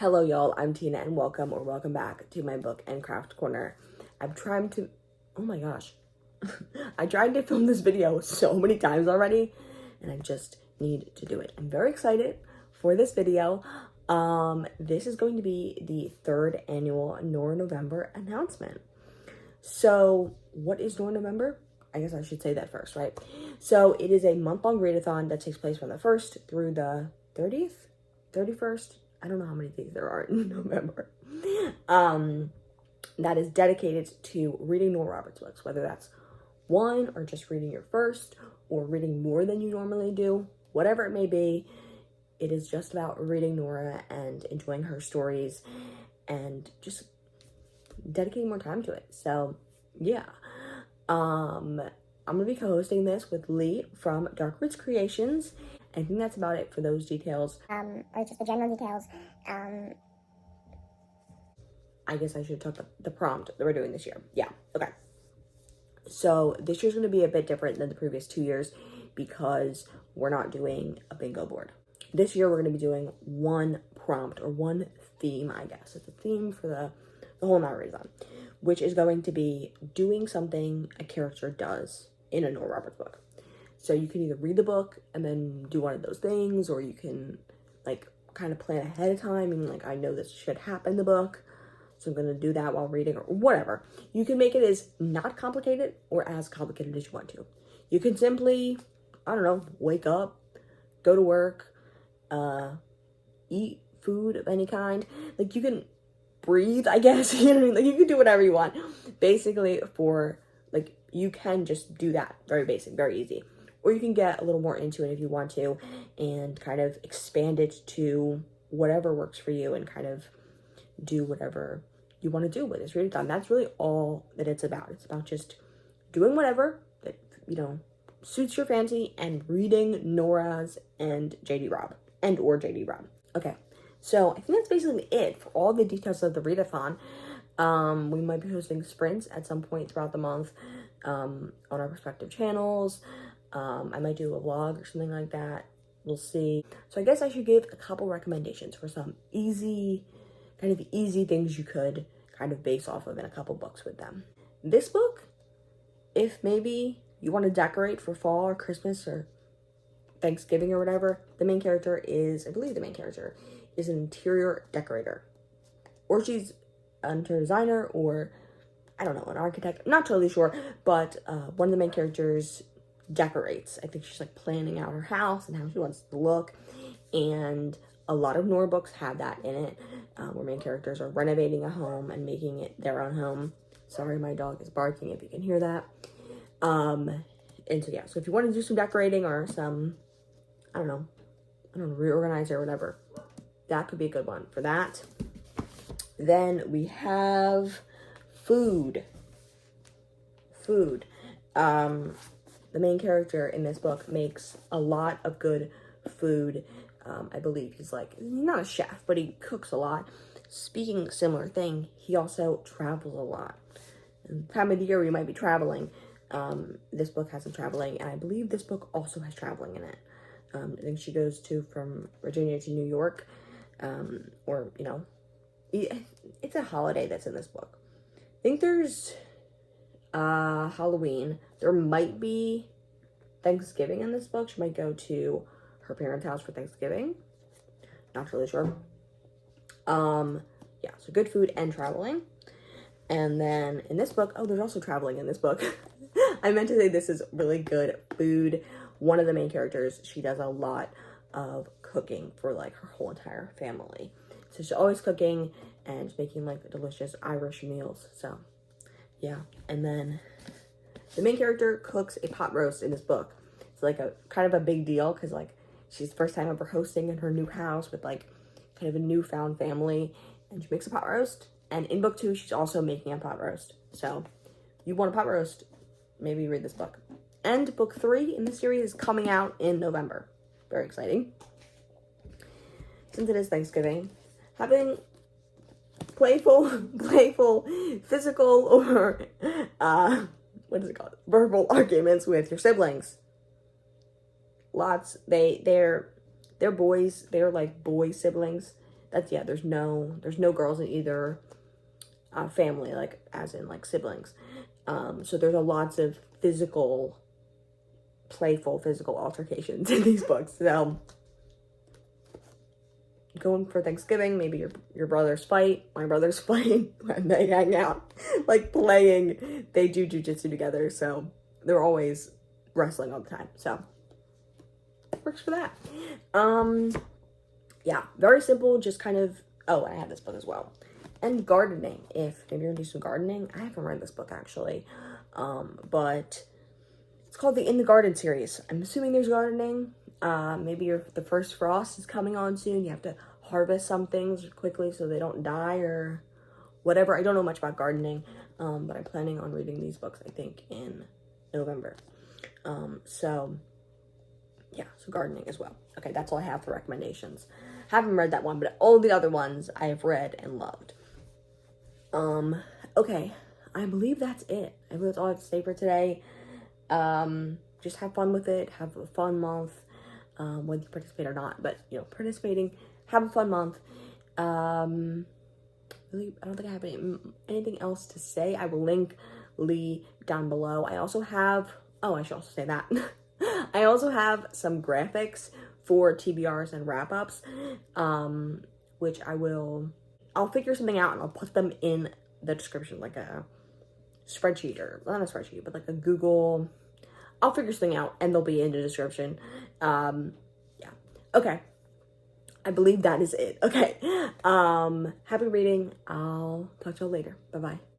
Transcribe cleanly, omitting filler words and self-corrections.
Hello y'all, I'm Tina and welcome back to my book and craft corner. Oh my gosh, I tried to film this video so many times already and I just need to do it. I'm very excited for this video. This is going to be the third annual Nora November announcement. So what is Nora November? I guess I should say that first, right? So it is a month-long read-a-thon that takes place from the 1st through the 30th, 31st. I don't know how many days there are in November. That is dedicated to reading Nora Roberts books, whether that's one or just reading your first or reading more than you normally do, whatever it may be. It is just about reading Nora and enjoying her stories and just dedicating more time to it. So yeah, I'm gonna be co-hosting this with Lee from Dark Roots Creations. I think that's about it for those details. Or just the general details. I guess I should talk about the prompt that we're doing this year. Yeah, okay. So this year's going to be a bit different than the previous 2 years because we're not doing a bingo board. This year we're going to be doing one prompt or one theme, I guess. It's a theme for the whole Read-A-Thon, which is going to be doing something a character does in a Nora Roberts book. So you can either read the book and then do one of those things, or you can like kind of plan ahead of time and like, I know this should happen in the book, so I'm going to do that while reading or whatever. You can make it as not complicated or as complicated as you want to. You can simply, I don't know, wake up, go to work, eat food of any kind. Like you can breathe, I guess, you know what I mean? Like you can do whatever you want. Basically like you can just do that. Very basic, very easy. Or you can get a little more into it if you want to and kind of expand it to whatever works for you and kind of do whatever you want to do with this Read-A-Thon. That's really all that it's about. It's about just doing whatever that, you know, suits your fancy and reading Nora's and J.D Robb or J.D Robb. Okay, so I think that's basically it for all the details of the Read-A-Thon. We might be hosting sprints at some point throughout the month on our respective channels. I might do a vlog or something like that. We'll see. So I guess I should give a couple recommendations for some easy things you could kind of base off of in a couple books with them. This book, if maybe you want to decorate for fall or Christmas or Thanksgiving or whatever, I believe the main character is an interior decorator. Or she's an interior designer, or I don't know, an architect. I'm not totally sure, but one of the main characters decorates. I think she's like planning out her house and how she wants it to look, and a lot of Nora books have that in it, where main characters are renovating a home and making it their own home. Sorry, my dog is barking if you can hear that. And so yeah, so if you want to do some decorating or some, I don't know, reorganize or whatever, that could be a good one for that. Then we have food. The main character in this book makes a lot of good food. I believe he's not a chef, but he cooks a lot. Speaking similar thing, he also travels a lot. And time of the year we might be traveling. This book has some traveling, and I believe this book also has traveling in it. I think she goes from Virginia to New York, or, you know, it's a holiday that's in this book. I think there's Halloween. There might be Thanksgiving in this book. She might go to her parents' house for Thanksgiving. Not really sure. Yeah, so good food and traveling. And then in this book, there's also traveling in this book. I meant to say this is really good food. One of the main characters, she does a lot of cooking for like her whole entire family. So she's always cooking and making like delicious Irish meals. So yeah, and then the main character cooks a pot roast in this book. It's like a kind of a big deal because like she's the first time ever hosting in her new house with like kind of a newfound family, and she makes a pot roast. And in book 2, she's also making a pot roast. So you want a pot roast, maybe read this book. And book 3 in the series is coming out in November. Very exciting. Since it is Thanksgiving, having playful, physical, or verbal arguments with your siblings. They're boys. They're like boy siblings. there's no girls in either family, like as in like siblings. So there's a lots of playful physical altercations in these books. So going for Thanksgiving, maybe your brothers fight, my brothers fight, and they hang out, like playing. They do jujitsu together, so they're always wrestling all the time. So it works for that. Yeah, very simple, just kind of, oh, I have this book as well. And gardening, if maybe you're gonna do some gardening. I haven't read this book actually, but it's called the In the Garden series. I'm assuming there's gardening. Maybe the first frost is coming on soon. You have to harvest some things quickly so they don't die or whatever. I don't know much about gardening, but I'm planning on reading these books, I think, in November. So gardening as well. Okay, that's all I have for recommendations. Haven't read that one, but all the other ones I have read and loved. Okay, I believe that's it. I believe that's all I have to say for today. Just have fun with it. Have a fun month, whether you participate or not. But, participating, have a fun month. Really, I don't think I have anything else to say. I will link Lee down below. I also have, I should also say that. I also have some graphics for TBRs and wrap-ups, which I'll figure something out and I'll put them in the description, like a spreadsheet, or not a spreadsheet, but like a Google. I'll figure something out and they'll be in the description. Okay. I believe that is it. Okay. Happy reading. I'll talk to y'all later. Bye-bye.